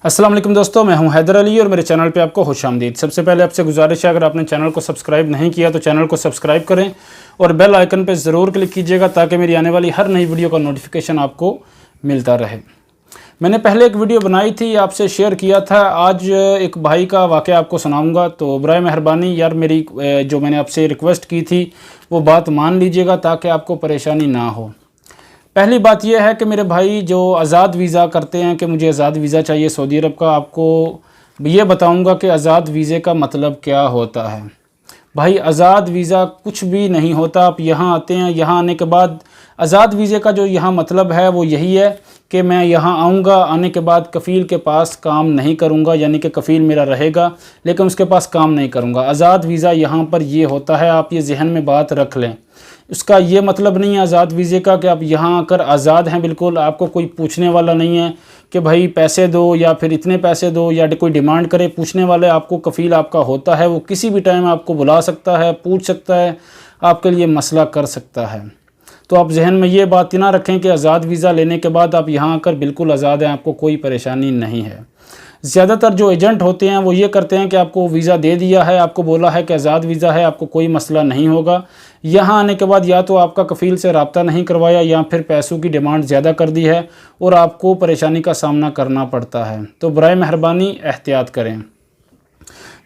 अस्सलाम वालेकुम दोस्तों, मैं हूं हैदर अली और मेरे चैनल पे आपको खुशामदीद। सबसे पहले आपसे गुजारिश है, अगर आपने चैनल को सब्सक्राइब नहीं किया तो चैनल को सब्सक्राइब करें और बेल आइकन पे ज़रूर क्लिक कीजिएगा ताकि मेरी आने वाली हर नई वीडियो का नोटिफिकेशन आपको मिलता रहे। मैंने पहले एक वीडियो बनाई थी, आपसे शेयर किया था। आज एक भाई का वाक़या आपको सुनाऊँगा, तो बराए मेहरबानी यार मेरी जो मैंने आपसे रिक्वेस्ट की थी वो बात मान लीजिएगा ताकि आपको परेशानी ना हो। पहली बात यह है कि मेरे भाई जो आज़ाद वीज़ा करते हैं कि मुझे आज़ाद वीज़ा चाहिए सऊदी अरब का, आपको ये बताऊंगा कि आज़ाद वीज़े का मतलब क्या होता है। भाई आज़ाद वीज़ा कुछ भी नहीं होता। आप यहाँ आते हैं, यहाँ आने के बाद आज़ाद वीज़े का जो यहाँ मतलब है वो यही है कि मैं यहाँ आऊँगा, आने के बाद कफ़ील के पास काम नहीं करूँगा, यानी कि कफ़ील मेरा रहेगा लेकिन उसके पास काम नहीं करूँगा। आज़ाद वीज़ा यहाँ पर ये होता है, आप ये जहन में बात रख लें। उसका ये मतलब नहीं है आज़ाद वीज़े का कि आप यहाँ आकर आज़ाद हैं बिल्कुल, आपको कोई पूछने वाला नहीं है कि भाई पैसे दो या फिर इतने पैसे दो या कोई डिमांड करे। पूछने वाले आपको कफ़ील आपका होता है, वो किसी भी टाइम आपको बुला सकता है, पूछ सकता है, आपके लिए मसला कर सकता है। तो आप जहन में ये बात ना रखें कि आज़ाद वीज़ा लेने के बाद आप यहाँ आकर बिल्कुल आज़ाद हैं, आपको कोई परेशानी नहीं है। ज़्यादातर जो एजेंट होते हैं वो ये करते हैं कि आपको वीज़ा दे दिया है, आपको बोला है कि आज़ाद वीज़ा है, आपको कोई मसला नहीं होगा। यहाँ आने के बाद या तो आपका कफ़ील से रब्ता नहीं करवाया या फिर पैसों की डिमांड ज़्यादा कर दी है और आपको परेशानी का सामना करना पड़ता है। तो बराए मेहरबानी एहतियात करें।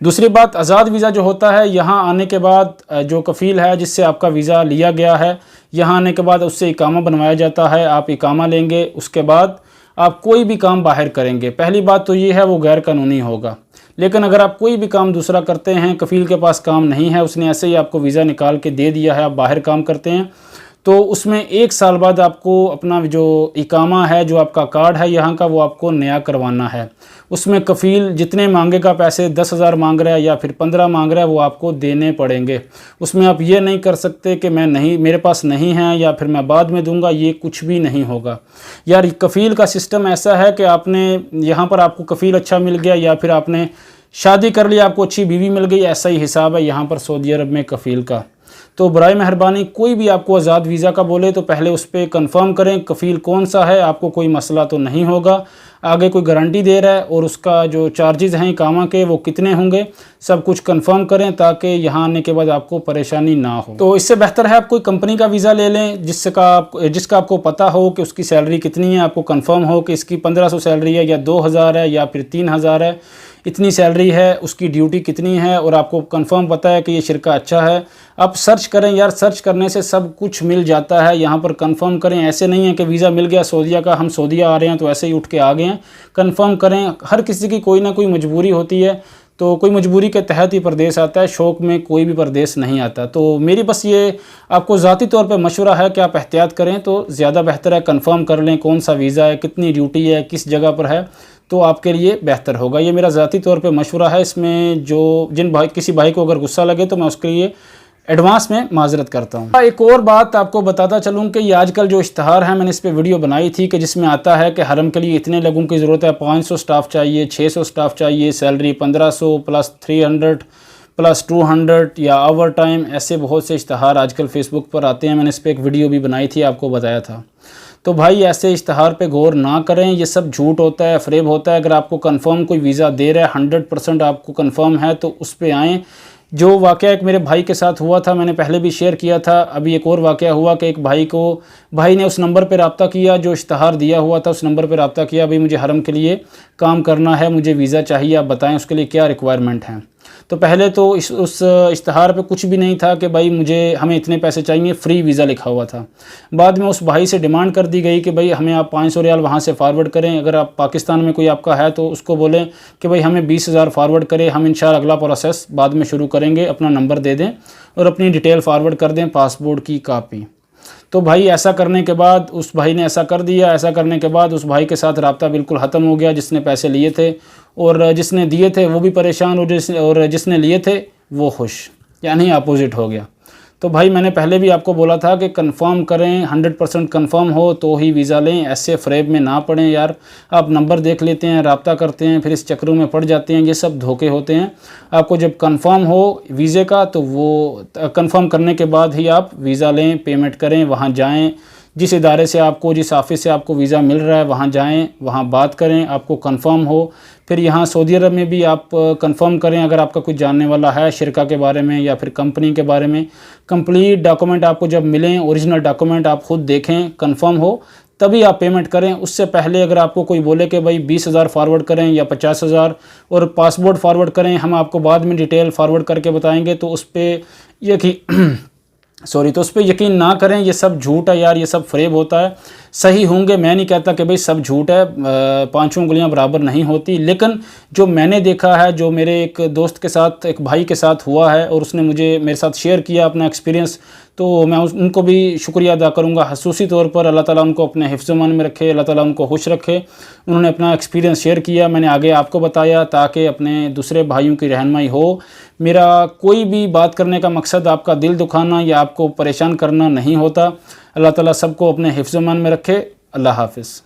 दूसरी बात, आज़ाद वीज़ा जो होता है, यहाँ आने के बाद जो कफ़ील है जिससे आपका वीज़ा लिया गया है, यहाँ आने के बाद उससे इकामा बनवाया जाता है। आप इकामा लेंगे, उसके बाद आप कोई भी काम बाहर करेंगे। पहली बात तो ये है वो गैर कानूनी होगा। लेकिन अगर आप कोई भी काम दूसरा करते हैं, कफ़ील के पास काम नहीं है, उसने ऐसे ही आपको वीज़ा निकाल के दे दिया है, आप बाहर काम करते हैं, तो उसमें 1 साल बाद आपको अपना जो इकामा है, जो आपका कार्ड है यहाँ का, वो आपको नया करवाना है। उसमें कफ़ील जितने मांगेगा पैसे, 10,000 मांग रहा है या फिर 15 मांग रहा है, वो आपको देने पड़ेंगे। उसमें आप ये नहीं कर सकते कि मैं नहीं, मेरे पास नहीं है या फिर मैं बाद में दूंगा, ये कुछ भी नहीं होगा यार। कफ़ील का सिस्टम ऐसा है कि आपने यहाँ पर आपको कफ़ील अच्छा मिल गया या फिर आपने शादी कर लिया, आपको अच्छी बीवी मिल गई, ऐसा ही हिसाब है यहाँ पर सऊदी अरब में कफ़ील का। तो बराए मेहरबानी कोई भी आपको आज़ाद वीज़ा का बोले तो पहले उस पर कंफर्म करें कफ़ील कौन सा है, आपको कोई मसला तो नहीं होगा, आगे कोई गारंटी दे रहा है और उसका जो चार्जेस हैं इकामा के वो कितने होंगे, सब कुछ कंफर्म करें ताकि यहाँ आने के बाद आपको परेशानी ना हो। तो इससे बेहतर है आप कोई कंपनी का वीज़ा ले लें जिसका आपको पता हो कि उसकी सैलरी कितनी है, आपको कंफर्म हो कि इसकी 1500 सैलरी है या 2000 है या फिर 3000 है, इतनी सैलरी है, उसकी ड्यूटी कितनी है और आपको कंफर्म पता है कि ये शिरका अच्छा है। आप सर्च करें यार, सर्च करने से सब कुछ मिल जाता है। यहाँ पर कंफर्म करें, ऐसे नहीं है कि वीज़ा मिल गया सऊदीया का, हम सऊदीया आ रहे हैं तो ऐसे ही उठ के आ गए हैं। कंफर्म करें, हर किसी की कोई ना कोई मजबूरी होती है, तो कोई मजबूरी के तहत ही परदेश आता है, शौक़ में कोई भी परदेश नहीं आता। तो मेरी बस ये आपको ज़ाती तौर पे मशवरा है कि आप एहतियात करें तो ज़्यादा बेहतर है। कंफर्म कर लें कौन सा वीज़ा है, कितनी ड्यूटी है, किस जगह पर है, तो आपके लिए बेहतर होगा। ये मेरा ज़ाती तौर पे मशवरा है। इसमें जो किसी भाई को अगर गुस्सा लगे तो मैं उसके लिए एडवांस में माजरत करता हूँ। एक और बात आपको बताता चलूँ कि ये आजकल जो इश्तहार है, मैंने इस पर वीडियो बनाई थी कि जिसमें आता है कि हरम के लिए इतने लोगों की ज़रूरत है, 500 स्टाफ चाहिए, 600 स्टाफ चाहिए, सैलरी 1500 प्लस 300 प्लस 200 या ओवर टाइम, ऐसे बहुत से इश्तहार आजकल फेसबुक पर आते हैं। मैंने इस पर एक वीडियो भी बनाई थी, आपको बताया था। तो भाई ऐसे इश्तहार पे गौर ना करें, ये सब झूठ होता है, फ़रेब होता है। अगर आपको कंफर्म कोई वीज़ा दे रहा है, 100% आपको कंफर्म है तो उस पर आएँ। जो वाक़या एक मेरे भाई के साथ हुआ था, मैंने पहले भी शेयर किया था। अभी एक और वाक़या हुआ कि एक भाई ने उस नंबर पर रब्ता किया जो इश्तहार दिया हुआ था, उस नंबर पर रब्ता किया, भाई मुझे हरम के लिए काम करना है, मुझे वीज़ा चाहिए, आप बताएं उसके लिए क्या रिक्वायरमेंट हैं। तो पहले तो उस इश्तहार पे कुछ भी नहीं था कि भाई हमें इतने पैसे चाहिए, फ्री वीज़ा लिखा हुआ था। बाद में उस भाई से डिमांड कर दी गई कि भाई हमें आप 500 रियाल वहाँ से फ़ारवर्ड करें, अगर आप पाकिस्तान में कोई आपका है तो उसको बोलें कि भाई हमें 20,000 फ़ारवर्ड करें, हम इंशाल्लाह अगला प्रोसेस बाद में शुरू करेंगे, अपना नंबर दे दें और अपनी डिटेल फ़ारवर्ड कर दें, पासपोर्ट की कापी। तो भाई ऐसा करने के बाद उस भाई ने ऐसा कर दिया। ऐसा करने के बाद उस भाई के साथ रब्ता बिल्कुल ख़त्म हो गया, जिसने पैसे लिए थे, और जिसने दिए थे वो भी परेशान, और जिसने लिए थे वो खुश, यानी अपोजिट हो गया। تو بھائی میں نے پہلے بھی آپ کو بولا تھا کہ کنفرم کریں، 100% کنفرم ہو تو ہی ویزا لیں، ایسے فریب میں نہ پڑیں یار۔ آپ نمبر دیکھ لیتے ہیں، رابطہ کرتے ہیں، پھر اس چکروں میں پڑ جاتے ہیں، یہ سب دھوکے ہوتے ہیں۔ آپ کو جب کنفرم ہو ویزے کا تو وہ کنفرم کرنے کے بعد ہی آپ ویزا لیں، پیمنٹ کریں، وہاں جائیں، جس ادارے سے آپ کو، جس آفس سے آپ کو ویزا مل رہا ہے وہاں جائیں، وہاں بات کریں، آپ کو کنفرم ہو۔ پھر یہاں سعودی عرب میں بھی آپ کنفرم کریں، اگر آپ کا کوئی جاننے والا ہے شرکہ کے بارے میں یا پھر کمپنی کے بارے میں، کمپلیٹ ڈاکومنٹ آپ کو جب ملیں، اوریجنل ڈاکومنٹ آپ خود دیکھیں، کنفرم ہو تبھی آپ پیمنٹ کریں۔ اس سے پہلے اگر آپ کو کوئی بولے کہ بھائی 20,000 فارورڈ کریں یا 50,000 اور پاسپورٹ فارورڈ کریں، ہم آپ کو بعد میں ڈیٹیل فارورڈ کر کے بتائیں گے، تو اس پہ تو اس پہ یقین نہ کریں، یہ سب جھوٹ ہے یار، یہ سب فریب ہوتا ہے۔ صحیح ہوں گے، میں نہیں کہتا کہ بھئی سب جھوٹ ہے، پانچوں انگلیاں برابر نہیں ہوتی، لیکن جو میں نے دیکھا ہے، جو میرے ایک دوست کے ساتھ، ایک بھائی کے ساتھ ہوا ہے اور اس نے مجھے میرے ساتھ شیئر کیا اپنا ایکسپیرینس، تو میں ان کو بھی شکریہ ادا کروں گا خصوصی طور پر۔ اللہ تعالیٰ ان کو اپنے حفظ و امان میں رکھے، اللہ تعالیٰ ان کو خوش رکھے۔ انہوں نے اپنا ایکسپیرینس شیئر کیا، میں نے آگے آپ کو بتایا تاکہ اپنے دوسرے بھائیوں کی رہنمائی ہو۔ میرا کوئی بھی بات کرنے کا مقصد آپ کا دل دکھانا یا آپ کو پریشان کرنا نہیں ہوتا۔ اللہ تعالیٰ سب کو اپنے حفظ و امان میں رکھے۔ اللہ حافظ۔